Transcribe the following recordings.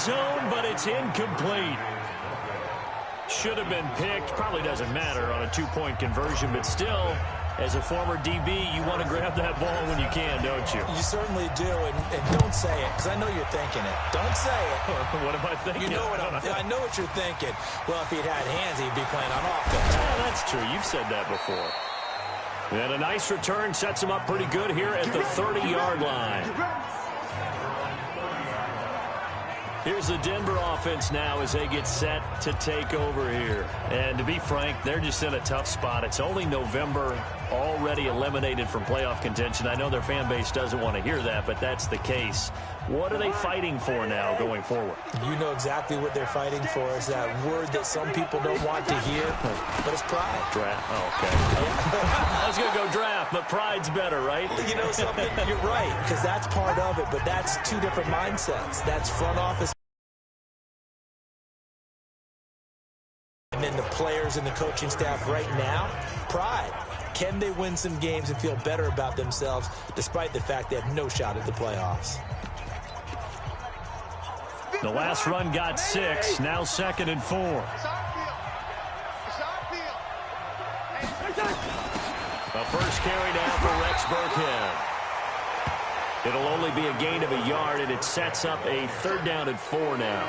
zone, but it's incomplete. Should have been picked. Probably doesn't matter on a two-point conversion, but still, as a former DB, you want to grab that ball when you can, don't you? You certainly do, and don't say it, because I know you're thinking it. Don't say it. What am I thinking? You know what I know what you're thinking. Well, if he'd had hands, he'd be playing on offense. Yeah, that's true. You've said that before. And a nice return sets him up pretty good here at the 30-yard line. Here's the Denver offense now as they get set to take over here. And to be frank, they're just in a tough spot. It's only November, already eliminated from playoff contention. I know their fan base doesn't want to hear that, but that's the case. What are they fighting for now going forward? You know exactly what they're fighting for. Is that word that some people don't want to hear, but it's pride. Draft. Oh, okay. I was going to go draft, but pride's better, right? You know something? You're right, because that's part of it, but that's two different mindsets. That's front office. And then the players and the coaching staff right now, pride. Can they win some games and feel better about themselves despite the fact they have no shot at the playoffs? The last run got 6, now 2nd and 4. The first carry down for Rex Burkhead. It'll only be a gain of a yard, and it sets up a 3rd down and 4 now.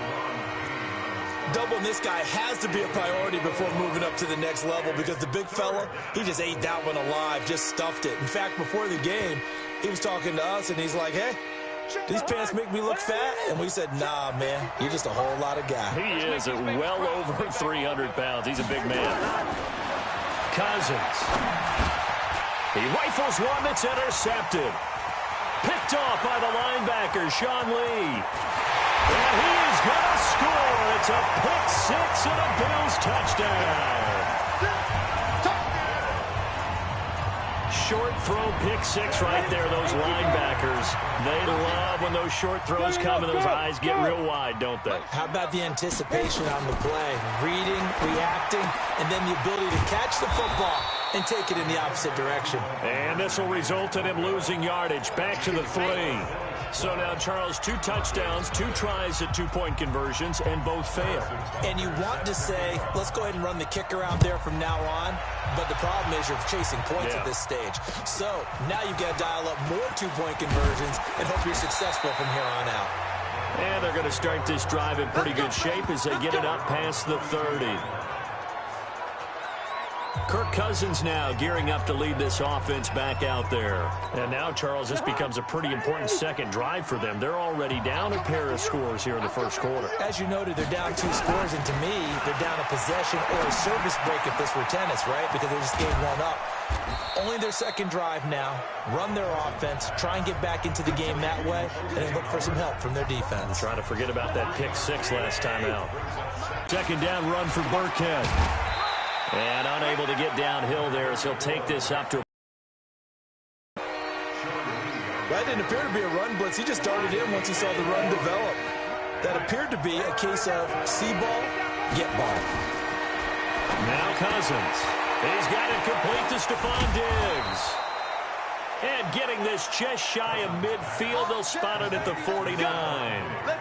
Doubling this guy has to be a priority before moving up to the next level because the big fella, he just ate that one alive, just stuffed it. In fact, before the game, he was talking to us, and he's like, hey, these pants make me look fat? And we said, nah, man, you're just a whole lot of guy. He is at well over 300 pounds. He's a big man. Cousins. He rifles one that's intercepted. Picked off by the linebacker, Sean Lee. And he is going to score. It's a pick 6 and a Bills touchdown. Short throw, pick 6 right there. Those linebackers, they love when those short throws come and those eyes get real wide, don't they? How about the anticipation on the play? Reading, reacting, and then the ability to catch the football and take it in the opposite direction. And this will result in him losing yardage. Back to the 3. So now, Charles, 2 touchdowns, 2 tries at two-point conversions, and both failed. And you want to say, let's go ahead and run the kicker out there from now on, but the problem is you're chasing points at this stage. So now you've got to dial up more two-point conversions and hope you're successful from here on out. And they're going to start this drive in pretty good shape as they get it up past the 30. Kirk Cousins now gearing up to lead this offense back out there. And now, Charles, this becomes a pretty important second drive for them. They're already down a pair of scores here in the first quarter. As you noted, they're down 2 scores, and to me, they're down a possession or a service break if this were tennis, right? Because they just gave one up. Only their second drive now. Run their offense, try and get back into the game that way, and then look for some help from their defense. Try to forget about that pick 6 last time out. Second down run for Burkhead. And unable to get downhill there as he'll take this up to. That didn't appear to be a run blitz. He just darted in once he saw the run develop. That appeared to be a case of see ball, get ball. Now Cousins. He's got it complete to Stephon Diggs. And getting this just shy of midfield, they'll spot it at the 49.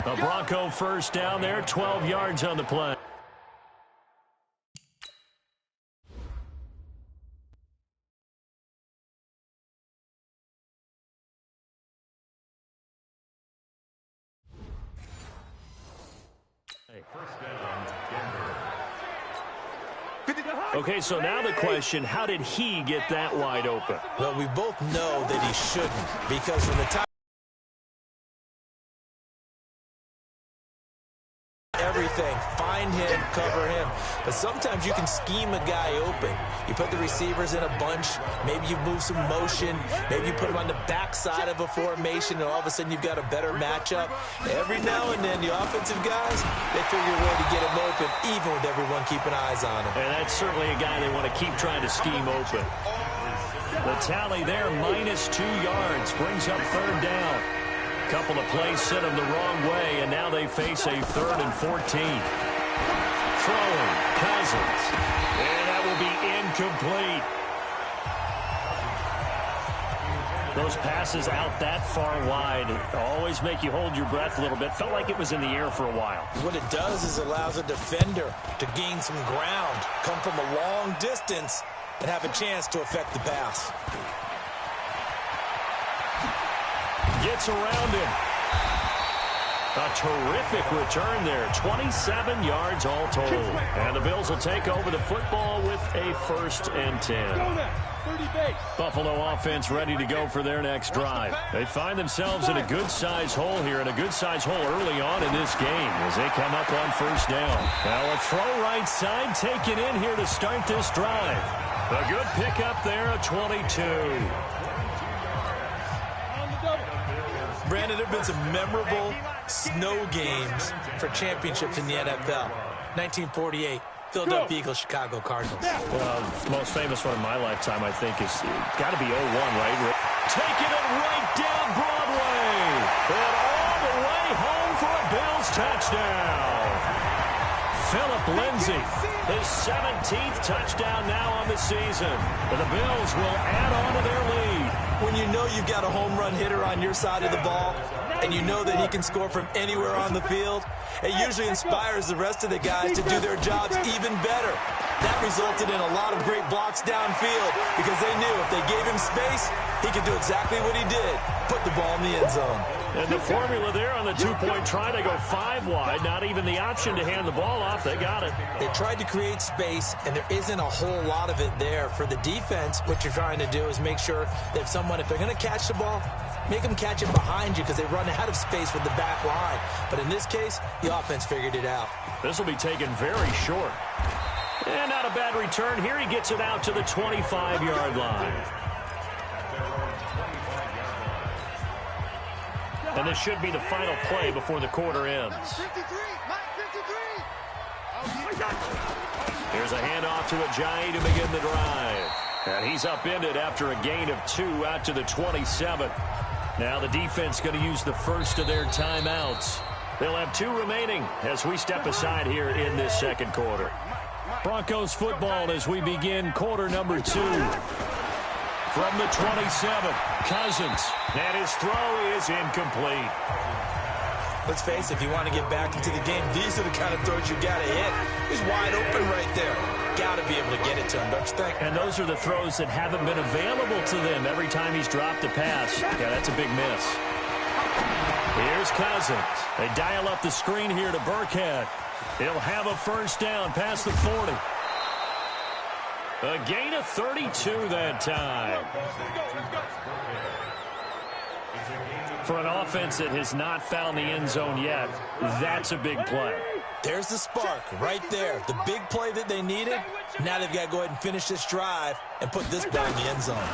A Bronco first down there, 12 yards on the play. Okay, so now the question, how did he get that wide open? Well, we both know that he shouldn't, because from the time everything, find him, cover him. But sometimes you can scheme a guy open. You put the receivers in a bunch, maybe you move some motion, maybe you put them on the backside of a formation, and all of a sudden you've got a better matchup. Every now and then, the offensive guys, they figure a way to get him open, even with everyone keeping eyes on him. And that's certainly a guy they want to keep trying to scheme open. The tally there, -2 yards, brings up 3rd down. Couple of plays sent them the wrong way, and now they face a 3rd and 14. Throwing, Cousins, and that will be incomplete. Those passes out that far wide always make you hold your breath a little bit. Felt like it was in the air for a while. What it does is allows a defender to gain some ground, come from a long distance, and have a chance to affect the pass. Gets around him. A terrific return there. 27 yards all told. And the Bills will take over the football with a 1st and 10. Buffalo offense ready to go for their next drive. They find themselves in a good-sized hole here, and a good-sized hole early on in this game as they come up on 1st down. Now a throw right side taken in here to start this drive. A good pickup there, a 22. Brandon, there have been some memorable snow games for championships in the NFL. 1948, Philadelphia Eagles, Chicago Cardinals. Well, the most famous one in my lifetime, I think, is got to be 01, right? Taking it right down Broadway. And all the way home for a Bills touchdown. Philip Lindsay, his 17th touchdown now on the season. And the Bills will add on to their lead. When you know you've got a home run hitter on your side of the ball, and you know that he can score from anywhere on the field, it usually inspires the rest of the guys to do their jobs even better. That resulted in a lot of great blocks downfield because they knew if they gave him space, he could do exactly what he did, put the ball in the end zone. And the formula there on the two-point try, they go 5 wide, not even the option to hand the ball off. They got it. They tried to create space, and there isn't a whole lot of it there. For the defense, what you're trying to do is make sure that if they're going to catch the ball, make them catch it behind you because they run out of space with the back line. But in this case, the offense figured it out. This will be taken very short. And not a bad return. Here he gets it out to the 25-yard line. And this should be the final play before the quarter ends. Here's a handoff to Ajayi to begin the drive. And he's upended after a gain of 2 out to the 27. Now the defense going to use the first of their timeouts. They'll have 2 remaining as we step aside here in this second quarter. Broncos football as we begin quarter number 2. From the 27, Cousins. And his throw is incomplete. Let's face it, if you want to get back into the game, these are the kind of throws you got to hit. He's wide open right there. Got to be able to get it to him, don't you think? And those are the throws that haven't been available to them every time he's dropped a pass. Yeah, that's a big miss. Here's Cousins. They dial up the screen here to Burkhead. He'll have a first down past the 40. A gain of 32 that time. For an offense that has not found the end zone yet, that's a big play. There's the spark right there. The big play that they needed. Now they've got to go ahead and finish this drive and put this ball in the end zone.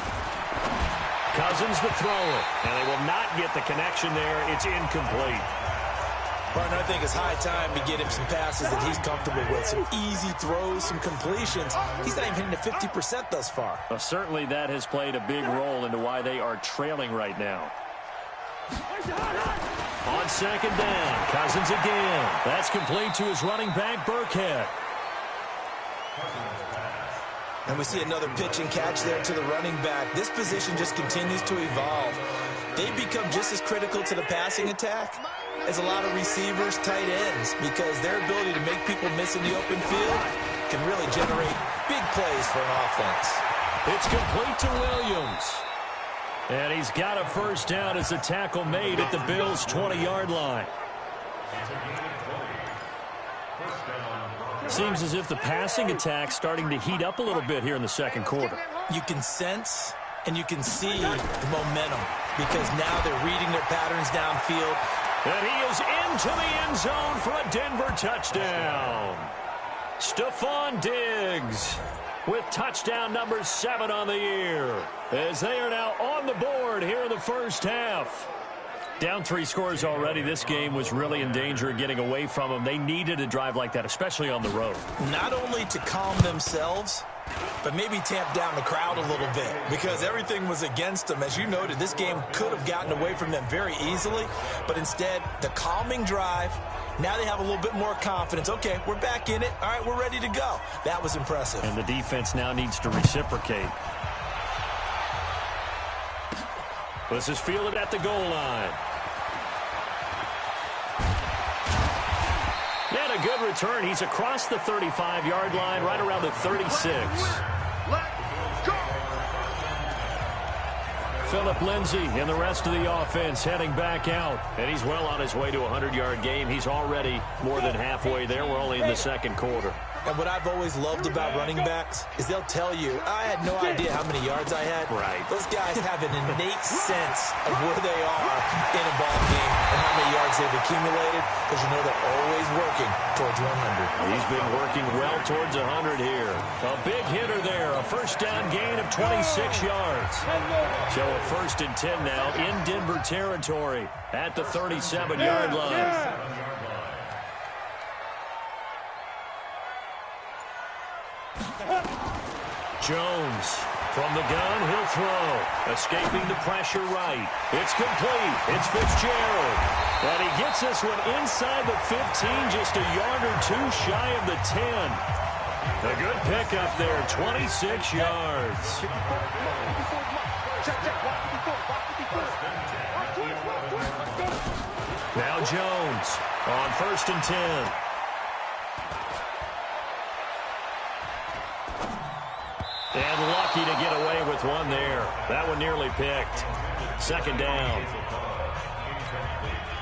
Cousins the thrower, and they will not get the connection there. It's incomplete. Partner, I think it's high time to get him some passes that he's comfortable with. Some easy throws, some completions. He's not even hitting the 50% thus far. Well, certainly that has played a big role into why they are trailing right now. On second down, Cousins again. That's complete to his running back, Burkhead. And we see another pitch and catch there to the running back. This position just continues to evolve. They become just as critical to the passing attack as a lot of receivers, tight ends, because their ability to make people miss in the open field can really generate big plays for an offense. It's complete to Williams. And he's got a first down as the tackle made at the Bills' 20-yard line. Seems as if the passing attack's starting to heat up a little bit here in the second quarter. You can sense and you can see the momentum because now they're reading their patterns downfield. And he is into the end zone for a Denver touchdown. Stephon Diggs with touchdown number 7 on the year, as they are now on the board here in the first half. Down 3 scores already. This game was really in danger of getting away from them. They needed a drive like that, especially on the road. Not only to calm themselves, but maybe tamp down the crowd a little bit because everything was against them. As you noted, this game could have gotten away from them very easily, but instead, the calming drive, now they have a little bit more confidence. Okay, we're back in it. All right, we're ready to go. That was impressive. And the defense now needs to reciprocate. This is fielded at the goal line. And a good return. He's across the 35-yard line, right around the 36. Philip Lindsay and the rest of the offense heading back out. And he's well on his way to a 100-yard game. He's already more than halfway there. We're only in the second quarter. And what I've always loved about running backs is they'll tell you, I had no idea how many yards I had. Right. Those guys have an innate sense of where they are in a ball game and how many yards they've accumulated, because you know they're always working towards 100. He's been working well towards 100 here. A big hitter there. A first down gain of 26 yards. So a 1st and 10 now in Denver territory at the 37-yard line. Jones from the gun, he'll throw. Escaping the pressure right. It's complete. It's Fitzgerald. And he gets this one inside the 15, just a yard or two shy of the 10. A good pickup there, 26 yards. Now Jones on 1st and 10. And lucky to get away with one there. That one nearly picked. 2nd down.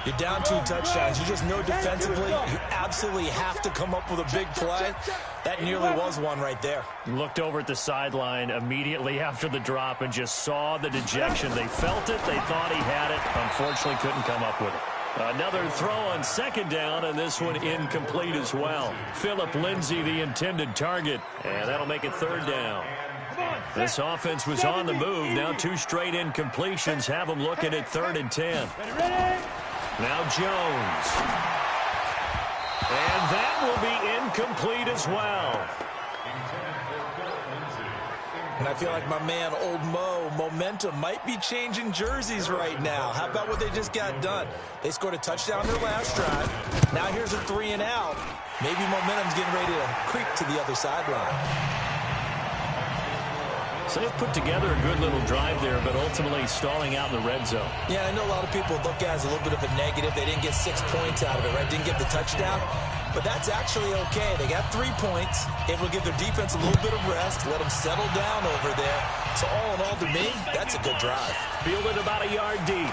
You're down 2 touchdowns. You just know defensively you absolutely have to come up with a big play. That nearly was one right there. Looked over at the sideline immediately after the drop and just saw the dejection. They felt it. They thought he had it. Unfortunately, couldn't come up with it. Another throw on 2nd down, and this one incomplete as well. Philip Lindsay, the intended target, and that'll make it 3rd down. This offense was on the move. Now 2 straight incompletions have them looking at 3rd and 10. Now Jones. And that will be incomplete as well. And I feel like my man, Old Mo, momentum might be changing jerseys right now. How about what they just got done? They scored a touchdown their last drive. Now here's a 3 and out. Maybe momentum's getting ready to creep to the other sideline. So they've put together a good little drive there, but ultimately stalling out in the red zone. Yeah, I know a lot of people look at it as a little bit of a negative. They didn't get 6 points out of it, right? Didn't get the touchdown. But that's actually okay. They got 3 points. It will give their defense a little bit of rest, let them settle down over there. So all in all, to me, that's a good drive. Fielded about a yard deep.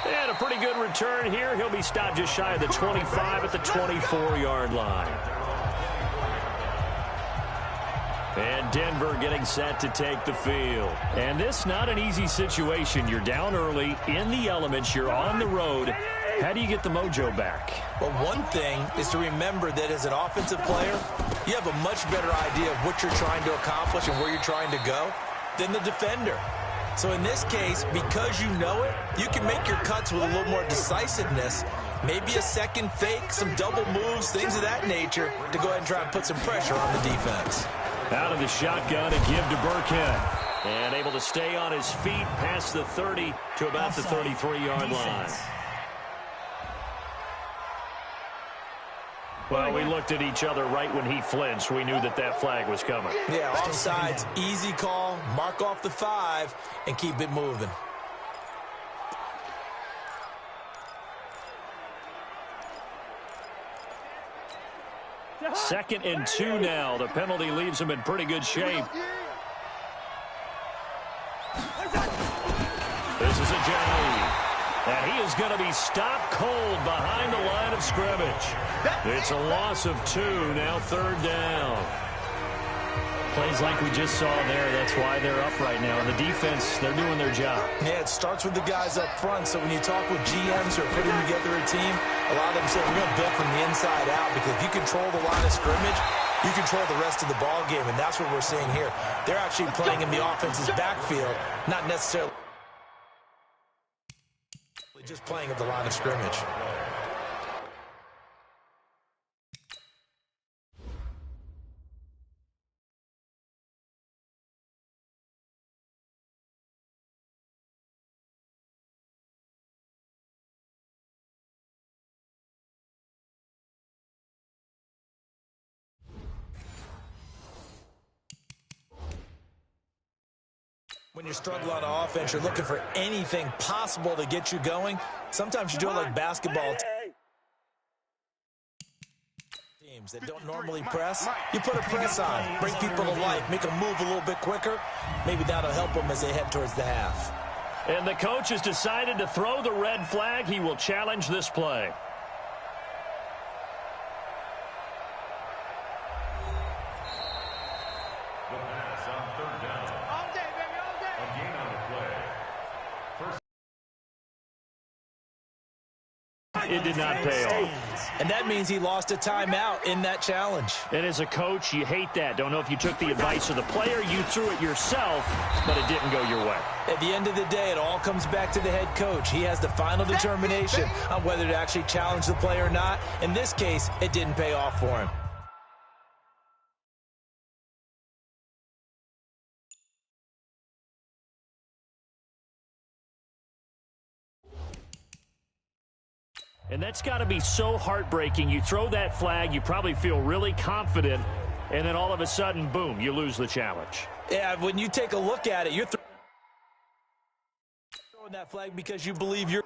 And a pretty good return here. He'll be stopped just shy of the 25 at the 24-yard line. And Denver getting set to take the field. And this not an easy situation. You're down early, in the elements, you're on the road. How do you get the mojo back? Well, one thing is to remember that as an offensive player, you have a much better idea of what you're trying to accomplish and where you're trying to go than the defender. So in this case, because you know it, you can make your cuts with a little more decisiveness. Maybe a second fake, some double moves, things of that nature to go ahead and try and put some pressure on the defense. Out of the shotgun to give to Burkhead. And able to stay on his feet past the 30 to about the 33-yard line. Well, we looked at each other right when he flinched. We knew that that flag was coming. Yeah, offsides, easy call, mark off the 5, and keep it moving. Second and 2 now. The penalty leaves him in pretty good shape. This is Ajayi. And he is going to be stopped cold behind the line of scrimmage. It's a loss of 2, now 3rd down. Plays like we just saw there, that's why they're up right now. And the defense, they're doing their job. Yeah, it starts with the guys up front. So when you talk with GMs who are putting together a team, a lot of them say we're going to build from the inside out, because if you control the line of scrimmage, you control the rest of the ball game, and that's what we're seeing here. They're actually playing in the offense's backfield, not necessarily just playing at the line of scrimmage. When you're struggling on offense, you're looking for anything possible to get you going. Sometimes you do it like basketball teams that don't normally press. You put a press on, bring people to life, make them move a little bit quicker. Maybe that'll help them as they head towards the half. And the coach has decided to throw the red flag. He will challenge this play. It did not pay off. And that means he lost a timeout in that challenge. And as a coach, you hate that. Don't know if you took the advice of the player. You threw it yourself, but it didn't go your way. At the end of the day, it all comes back to the head coach. He has the final determination on whether to actually challenge the play or not. In this case, it didn't pay off for him. And that's got to be so heartbreaking. You throw that flag, you probably feel really confident, and then all of a sudden, boom, you lose the challenge. Yeah, when you take a look at it, you're throwing that flag because you believe you're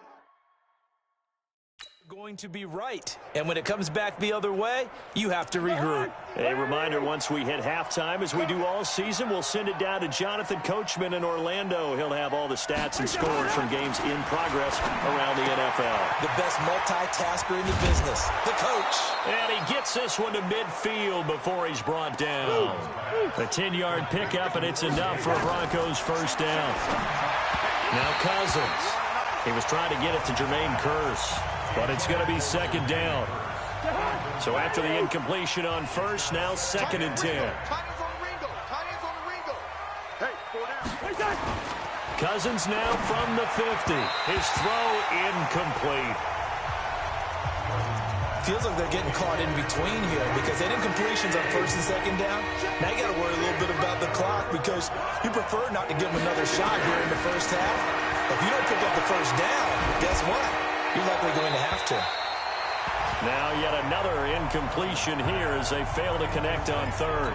going to be right. And when it comes back the other way, you have to regroup. A reminder, once we hit halftime, as we do all season, we'll send it down to Jonathan Coachman in Orlando. He'll have all the stats and scores from games in progress around the NFL. The best multitasker in the business, the coach. And he gets this one to midfield before he's brought down. A 10-yard pickup, and it's enough for a Broncos first down. Now Cousins. He was trying to get it to Jermaine Kearse, but it's going to be second down. So after the incompletion on first, now second and 10. Cousins now from the 50. His throw incomplete. Feels like they're getting caught in between here because they didn't completions on first and second down. Now you got to worry a little bit about the clock because you prefer not to give them another shot here in the first half. If you don't pick up the first down, guess what? You're likely going to have to. Now yet another incompletion here as they fail to connect on third.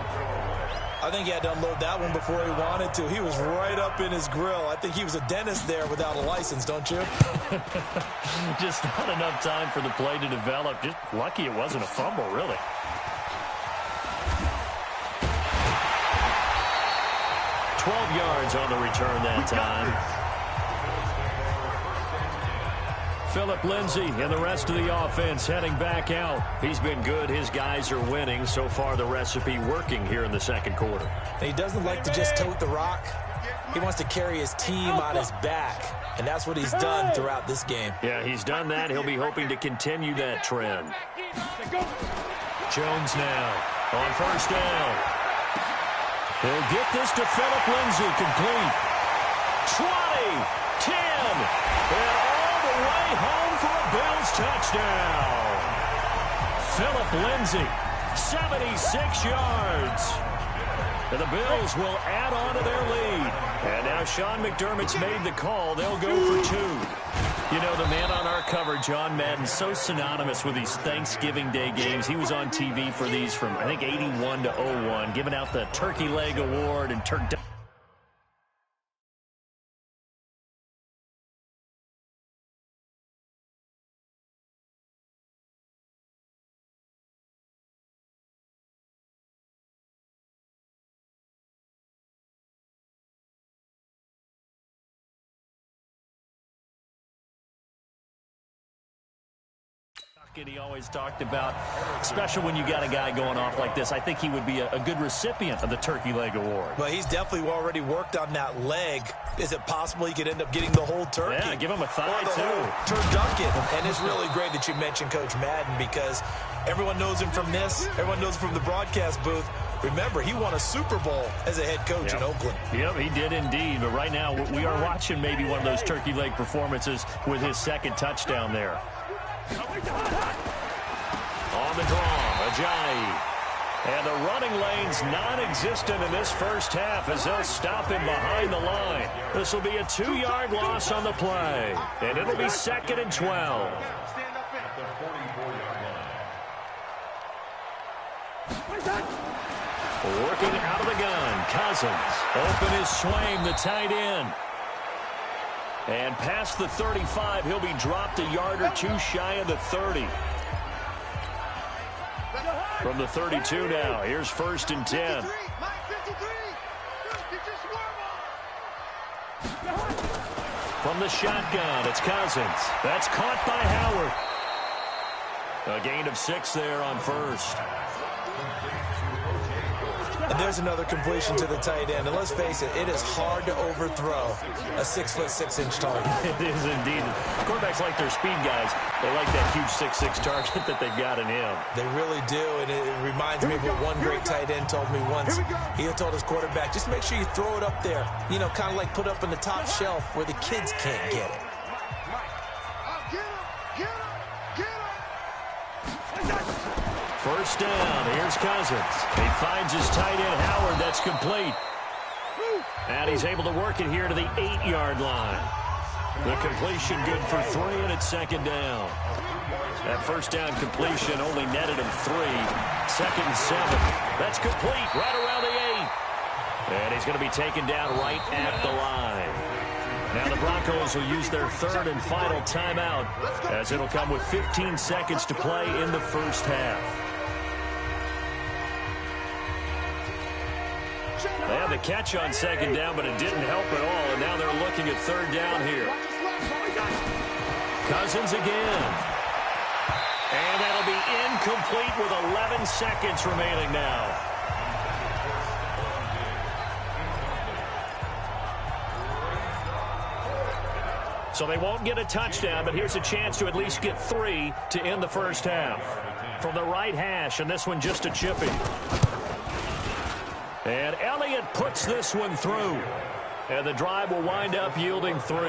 I think he had to unload that one before he wanted to. He was right up in his grill. I think he was a dentist there without a license, don't you? Just not enough time for the play to develop. Just lucky it wasn't a fumble, really. $12 yards on the return that time. Phillip Lindsay and the rest of the offense heading back out. He's been good. His guys are winning. So far, the recipe working here in the second quarter. He doesn't like to just tote the rock. He wants to carry his team on his back, and that's what he's done throughout this game. Yeah, he's done that. He'll be hoping to continue that trend. Jones now on first down. He'll get this to Phillip Lindsay, complete. 20, 10, and all the way home for a Bills touchdown. Phillip Lindsay, 76 yards. And the Bills will add on to their lead. And now Sean McDermott's made the call. They'll go for two. You know, the man on our cover, John Madden, so synonymous with these Thanksgiving Day games. He was on TV for these from, I think, 81 to 01, giving out the Turkey Leg Award and Turkey. And he always talked about, especially when you got a guy going off like this, I think he would be a good recipient of the Turkey Leg Award. Well, he's definitely already worked on that leg. Is it possible he could end up getting the whole turkey? Yeah, give him a thigh, too. Turducken. And it's really great that you mentioned Coach Madden because everyone knows him from this. Everyone knows him from the broadcast booth. Remember, he won a Super Bowl as a head coach in Oakland. Yep, he did indeed. But right now, we are watching maybe one of those turkey leg performances with his second touchdown there. On the draw, Ajayi. And the running lane's non-existent in this first half as they'll stop him behind the line. This will be a 2-yard loss on the play. And it'll be second and 12. Working out of the gun, Cousins. Open is Swaim, the tight end. And past the 35, he'll be dropped a yard or two shy of the 30. From the 32 now, here's 1st and 10. From the shotgun, it's Cousins. That's caught by Howard. A gain of 6 there on 1st. And there's another completion to the tight end. And let's face it, it is hard to overthrow a 6'6" target. It is indeed. Quarterbacks like their speed guys. They like that huge 6'6" target that they've got in him. They really do, and it reminds me of what one great tight end told me once. He told his quarterback, just make sure you throw it up there. You know, kind of like put up on the top shelf where the kids can't get it. First down, here's Cousins. He finds his tight end, Howard. That's complete. And he's able to work it here to the 8-yard line. The completion good for 3, and it's 2nd down. That first down completion only netted him 3. 2nd and 7. That's complete right around the 8. And he's going to be taken down right at the line. Now the Broncos will use their 3rd and final timeout, as it'll come with 15 seconds to play in the first half. They had the catch on 2nd down, but it didn't help at all, and now they're looking at 3rd down here. Cousins again. And that'll be incomplete with 11 seconds remaining now. So they won't get a touchdown, but here's a chance to at least get 3 to end the first half. From the right hash, and this one just a chippy. And Elliott puts this one through. And the drive will wind up yielding 3.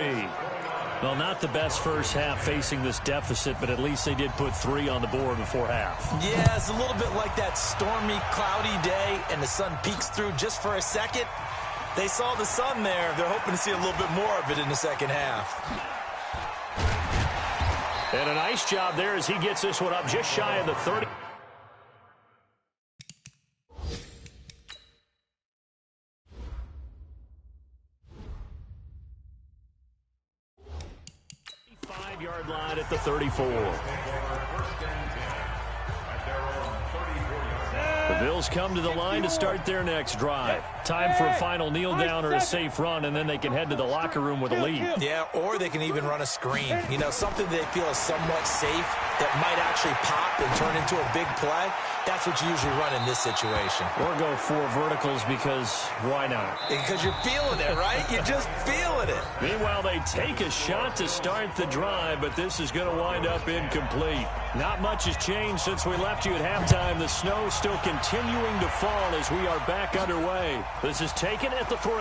Well, not the best first half facing this deficit, but at least they did put 3 on the board before half. Yeah, it's a little bit like that stormy, cloudy day, and the sun peeks through just for a second. They saw the sun there. They're hoping to see a little bit more of it in the second half. And a nice job there as he gets this one up just shy of the 30. Yard line at the 34. The Bills come to the line to start their next drive. Time for a final kneel down or a safe run, and then they can head to the locker room with a lead. Yeah, or they can even run a screen. You know, something they feel is somewhat safe that might actually pop and turn into a big play. That's what you usually run in this situation. Or go 4 verticals because why not? Because you're feeling it, right? You're just feeling it. Meanwhile, they take a shot to start the drive, but this is going to wind up incomplete. Not much has changed since we left you at halftime. The snow still continuing to fall as we are back underway. This is taken at the 3.